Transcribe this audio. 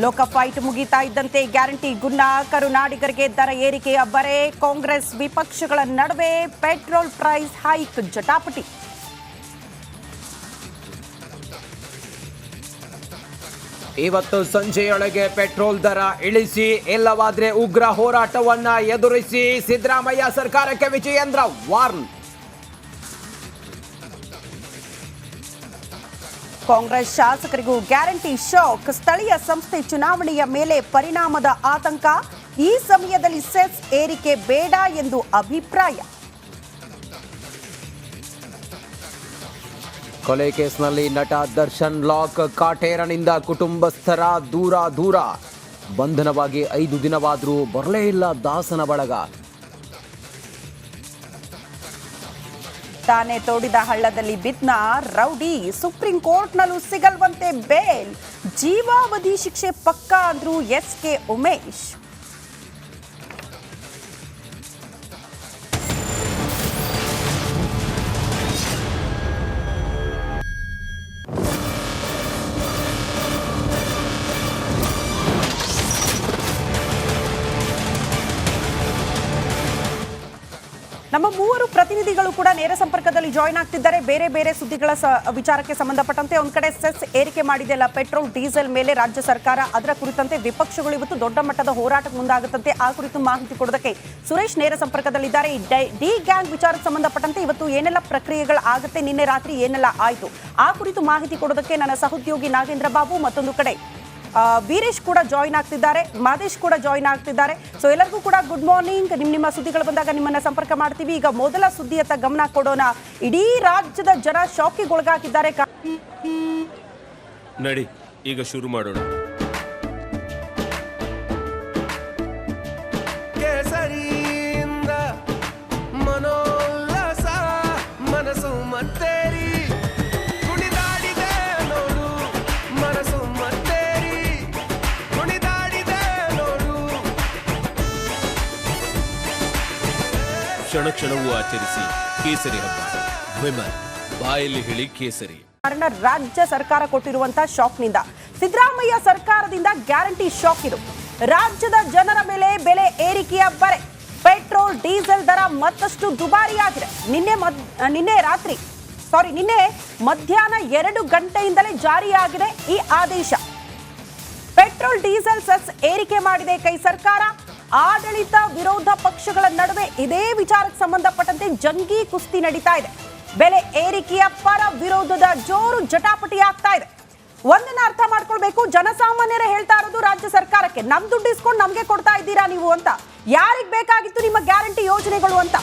ಲೋಕಫೈಟ್ ಮುಗಿತಾ ಇದ್ದಂತೆ ಗ್ಯಾರಂಟಿ ಗುನ್ನ, ಕರುನಾಡಿಗರಿಗೆ ದರ ಏರಿಕೆಯ ಬರೆ, ಕಾಂಗ್ರೆಸ್ ವಿಪಕ್ಷಗಳ ನಡುವೆ ಪೆಟ್ರೋಲ್ ಪ್ರೈಸ್ ಹೈಕ್ ಜಟಾಪಟಿ. ಇವತ್ತು ಸಂಜೆಯೊಳಗೆ ಪೆಟ್ರೋಲ್ ದರ ಇಳಿಸಿ, ಇಲ್ಲವಾದ್ರೆ ಉಗ್ರ ಹೋರಾಟವನ್ನ ಎದುರಿಸಿ ಸಿದ್ದರಾಮಯ್ಯ ಸರ್ಕಾರಕ್ಕೆ ವಿಜಯೇಂದ್ರ ವಾರ್ನ್. ಕಾಂಗ್ರೆಸ್ ಶಾಸಕರಿಗೂ ಗ್ಯಾರಂಟಿ ಶಾಕ್, ಸ್ಥಳೀಯ ಸಂಸ್ಥೆ ಚುನಾವಣೆಯ ಮೇಲೆ ಪರಿಣಾಮದ ಆತಂಕ, ಈ ಸಮಯದಲ್ಲಿ ಸೆಸ್ ಏರಿಕೆ ಬೇಡ ಎಂದು ಅಭಿಪ್ರಾಯ. ಕೊಲೆ ಕೇಸ್ನಲ್ಲಿ ನಟ ದರ್ಶನ್ ಲಾಕ್, ಕಾಟೇರನಿಂದ ಕುಟುಂಬಸ್ಥರ ದೂರ ಬಂಧನವಾಗಿ 5 ದಿನವಾದರೂ ಬರಲೇ ಇಲ್ಲ ದಾಸನ ಬಳಗ. ತಾನೇ ತೋಡಿದ ಹಳ್ಳದಲ್ಲಿ ಬಿದ್ದ ರೌಡಿ, ಸುಪ್ರೀಂ ಕೋರ್ಟ್ನಲ್ಲೂ ಸಿಗಲ್ವಂತೆ ಬೇಲ್, ಜೀವಾವಧಿ ಶಿಕ್ಷೆ ಪಕ್ಕಾ ಅಂದ್ರು ಎಸ್ಕೆ ಉಮೇಶ್. ನಮ್ಮ ಮೂವರು ಪ್ರತಿನಿಧಿಗಳು ಕೂಡ ನೇರ ಸಂಪರ್ಕದಲ್ಲಿ ಜಾಯಿನ್ ಆಗ್ತಿದ್ದಾರೆ. ಬೇರೆ ಬೇರೆ ಸುದ್ದಿಗಳ ವಿಚಾರಕ್ಕೆ ಸಂಬಂಧಪಟ್ಟಂತೆ ಒಂದ್ ಕಡೆ ಸೆಸ್ ಏರಿಕೆ ಮಾಡಿದೆಯಲ್ಲ ಪೆಟ್ರೋಲ್ ಡೀಸೆಲ್ ಮೇಲೆ ರಾಜ್ಯ ಸರ್ಕಾರ, ಅದರ ಕುರಿತಂತೆ ವಿಪಕ್ಷಗಳು ಇವತ್ತು ದೊಡ್ಡ ಮಟ್ಟದ ಹೋರಾಟಕ್ಕೆ ಮುಂದಾಗುತ್ತಂತೆ. ಆ ಕುರಿತು ಮಾಹಿತಿ ಕೊಡೋದಕ್ಕೆ ಸುರೇಶ್ ನೇರ ಸಂಪರ್ಕದಲ್ಲಿದ್ದಾರೆ. ಡಿ ಗ್ಯಾಂಗ್ ವಿಚಾರಕ್ಕೆ ಸಂಬಂಧಪಟ್ಟಂತೆ ಇವತ್ತು ಏನೆಲ್ಲ ಪ್ರಕ್ರಿಯೆಗಳು ಆಗುತ್ತೆ, ನಿನ್ನೆ ರಾತ್ರಿ ಏನೆಲ್ಲ ಆಯಿತು, ಆ ಕುರಿತು ಮಾಹಿತಿ ಕೊಡೋದಕ್ಕೆ ನನ್ನ ಸಹೋದ್ಯೋಗಿ ನಾಗೇಂದ್ರ ಬಾಬು, ಮತ್ತೊಂದು ಕಡೆ ವೀರೇಶ್ ಕೂಡ ಜಾಯಿನ್ ಆಗ್ತಿದ್ದಾರೆ, ಮಾದೇಶ್ ಕೂಡ ಜಾಯಿನ್ ಆಗ್ತಿದ್ದಾರೆ. ಸೊ ಎಲ್ಲರಿಗೂ ಕೂಡ ಗುಡ್ ಮಾರ್ನಿಂಗ್. ನಿಮ್ಮ ಸುದ್ದಿಗಳು ಬಂದಾಗ ನಿಮ್ಮನ್ನ ಸಂಪರ್ಕ ಮಾಡ್ತೀವಿ. ಈಗ ಮೊದಲ ಸುದ್ದಿಯತ್ತ ಗಮನ ಕೊಡೋಣ. ಇಡೀ ರಾಜ್ಯದ ಜನ ಶಾಕಿಗೊಳಗಾಗಿದ್ದಾರೆ. ನಡಿ ಈಗ ಶುರು ಮಾಡೋಣ. ಕೇಸರಿಯಿಂದ ಮನೋಲ್ಲಾಸ, ಮನಸ್ಸು ಮತ್ತೇರಿ ಕುಣಿದಾಡಿದೆ ನೋಡು, ಮನಸ್ಸು ಮತ್ತೇರಿ ಕುಣಿದಾಡಿದೆ ನೋಡು. ಕ್ಷಣ ಕ್ಷಣವೂ ಆಚರಿಸಿ ಕೇಸರಿ ಹಬ್ಬ. ವಿಮಲ್ ಬಾಯಲ್ಲಿ ಹೇಳಿ ಕೇಸರಿ. ಕಾರಣ ರಾಜ್ಯ ಸರ್ಕಾರ ಕೊಟ್ಟಿರುವಂತಹ ಶಾಕ್ನಿಂದ, ಸಿದ್ದರಾಮಯ್ಯ ಸರ್ಕಾರದಿಂದ ಗ್ಯಾರಂಟಿ ಶಾಕ್ ಇದು. ರಾಜ್ಯದ ಜನರ ಮೇಲೆ ಬೆಲೆ ಏರಿಕೆಯ ಬರೆ, ಪೆಟ್ರೋಲ್ ಡೀಸೆಲ್ ದರ ಮತ್ತಷ್ಟು ದುಬಾರಿಯಾಗಿದೆ. ನಿನ್ನೆ ಮಧ್ಯಾಹ್ನ 2 ಗಂಟೆಯಿಂದಲೇ ಜಾರಿಯಾಗಿದೆ ಈ ಆದೇಶ. ಪೆಟ್ರೋಲ್ ಡೀಸೆಲ್ ಸೆಸ್ ಏರಿಕೆ ಮಾಡಿದೆ ಕೈ ಸರ್ಕಾರ. ಆಡಳಿತ ವಿರೋಧ ಪಕ್ಷಗಳ ನಡುವೆ ಇದೇ ವಿಚಾರಕ್ಕೆ ಸಂಬಂಧಪಟ್ಟಂತೆ ಜಂಗಿ ಕುಸ್ತಿ ನಡೀತಾ ಇದೆ. ಬೆಲೆ ಏರಿಕೆಯ ಪರ ವಿರೋಧದ ಜೋರು ಜಟಾಪಟಿ ಆಗ್ತಾ ಇದೆ. ಒಂದನ್ನ ಅರ್ಥ ಮಾಡ್ಕೊಳ್ಬೇಕು, ಜನಸಾಮಾನ್ಯರೇ ಹೇಳ್ತಾ ಇರೋದು ರಾಜ್ಯ ಸರ್ಕಾರಕ್ಕೆ, ನಮ್ ದುಡ್ಡು ಇಸ್ಕೊಂಡು ನಮ್ಗೆ ಕೊಡ್ತಾ ಇದ್ದೀರಾ ನೀವು ಅಂತ, ಯಾರಿಗ್ ಬೇಕಾಗಿತ್ತು ನಿಮ್ಮ ಗ್ಯಾರಂಟಿ ಯೋಜನೆಗಳು ಅಂತ.